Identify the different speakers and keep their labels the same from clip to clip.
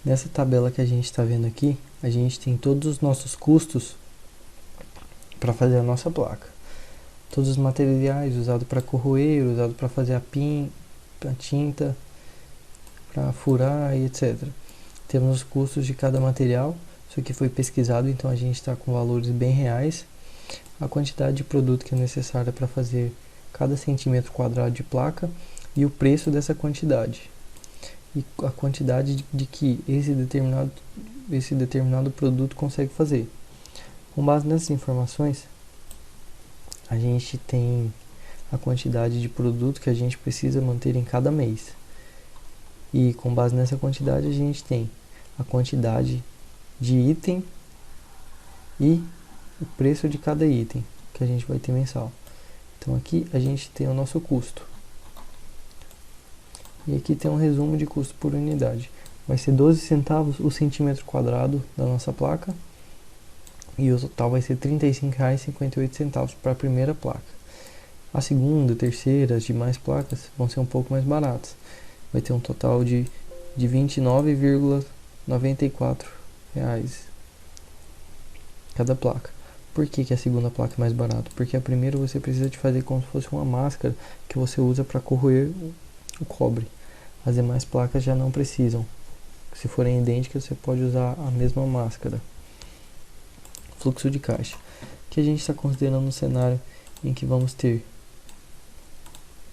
Speaker 1: Nessa tabela que a gente está vendo aqui, a gente tem todos os nossos custos para fazer a nossa placa. Todos os materiais usados para corroer, usado para fazer a tinta, para furar e etc. Temos os custos de cada material. Isso aqui foi pesquisado, então a gente está com valores bem reais. A quantidade de produto que é necessária para fazer cada centímetro quadrado de placa e o preço dessa quantidade. E a quantidade de que esse determinado produto consegue fazer. Com base nessas informações, a gente tem a quantidade de produto que a gente precisa manter em cada mês. E com base nessa quantidade, a gente tem a quantidade de item e o preço de cada item que a gente vai ter mensal. Então aqui a gente tem o nosso custo. E aqui tem um resumo de custo por unidade. Vai ser 12 centavos o centímetro quadrado da nossa placa. E o total vai ser R$ 35,58 para a primeira placa. A segunda, terceira, as demais placas vão ser um pouco mais baratas. Vai ter um total de R$ 29,94 cada placa. Por que a segunda placa é mais barata? Porque a primeira você precisa de fazer como se fosse uma máscara que você usa para corroer o cobre. As demais placas já não precisam. Se forem idênticas, você pode usar a mesma máscara. Fluxo de caixa. Aqui a gente está considerando um cenário em que vamos ter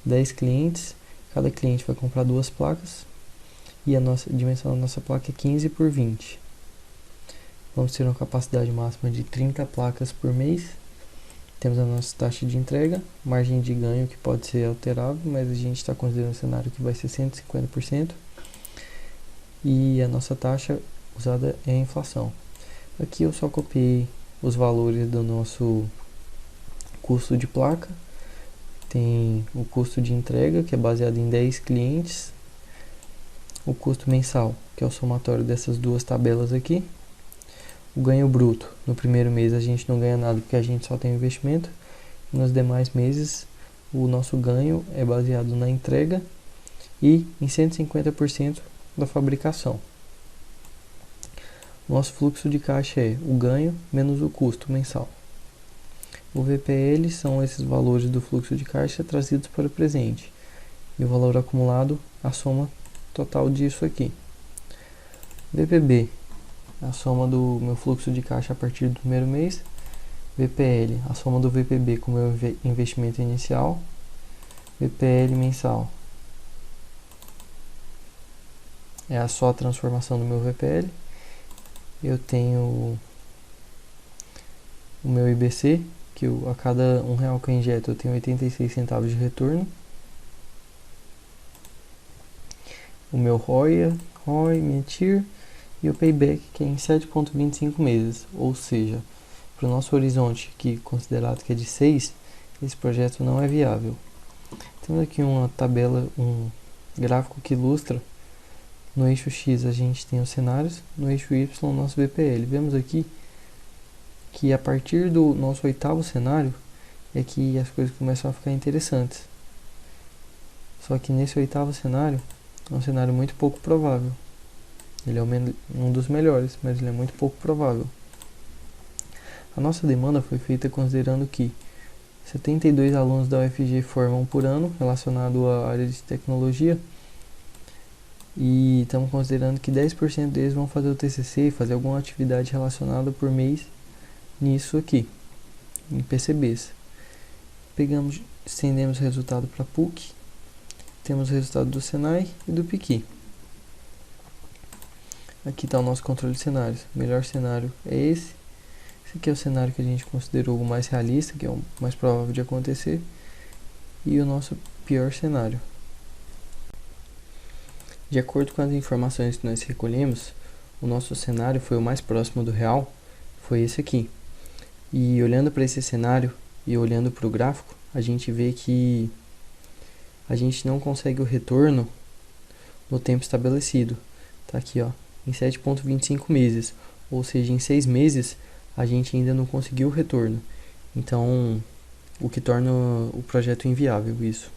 Speaker 1: 10 clientes. Cada cliente vai comprar 2 placas. E a dimensão da nossa placa é 15 por 20. Vamos ter uma capacidade máxima de 30 placas por mês. Temos a nossa taxa de entrega, margem de ganho que pode ser alterável, mas a gente está considerando um cenário que vai ser 150%. E a nossa taxa usada é a inflação. Aqui eu só copiei os valores do nosso custo de placa. Tem o custo de entrega, que é baseado em 10 clientes. O custo mensal, que é o somatório dessas duas tabelas aqui. O ganho bruto, no primeiro mês a gente não ganha nada porque a gente só tem investimento. E nos demais meses o nosso ganho é baseado na entrega e em 150% da fabricação. Nosso fluxo de caixa é o ganho menos o custo mensal. O VPL são esses valores do fluxo de caixa trazidos para o presente. E o valor acumulado, a soma total disso aqui. VPB, a soma do meu fluxo de caixa a partir do primeiro mês. VPL, a soma do VPB com o meu investimento inicial. VPL mensal é a só transformação do meu VPL. Eu tenho o meu IBC, que a cada R$1 que eu injeto eu tenho 86 centavos de retorno. O meu ROI, minha TIR e o payback, que é em 7,25 meses. Ou seja, para o nosso horizonte, que considerado que é de 6, esse projeto não é viável. Temos aqui uma tabela, um gráfico que ilustra. No eixo X a gente tem os cenários, no eixo Y o nosso VPL. Vemos aqui que a partir do nosso 8º cenário é que as coisas começam a ficar interessantes. Só que nesse 8º cenário é um cenário muito pouco provável. Ele é um dos melhores, mas ele é muito pouco provável. A nossa demanda foi feita considerando que 72 alunos da UFG formam por ano relacionado à área de tecnologia. E estamos considerando que 10% deles vão fazer o TCC e fazer alguma atividade relacionada por mês nisso aqui, em PCBs. Estendemos o resultado para PUC, temos o resultado do Senai e do Piqui. Aqui está o nosso controle de cenários. O melhor cenário é esse. Esse aqui é o cenário que a gente considerou o mais realista, que é o mais provável de acontecer. E o nosso pior cenário. De acordo com as informações que nós recolhemos, o nosso cenário foi o mais próximo do real, foi esse aqui. E olhando para esse cenário e olhando para o gráfico, a gente vê que a gente não consegue o retorno no tempo estabelecido. Tá aqui, ó, em 7,25 meses, ou seja, em 6 meses a gente ainda não conseguiu o retorno. Então, o que torna o projeto inviável isso.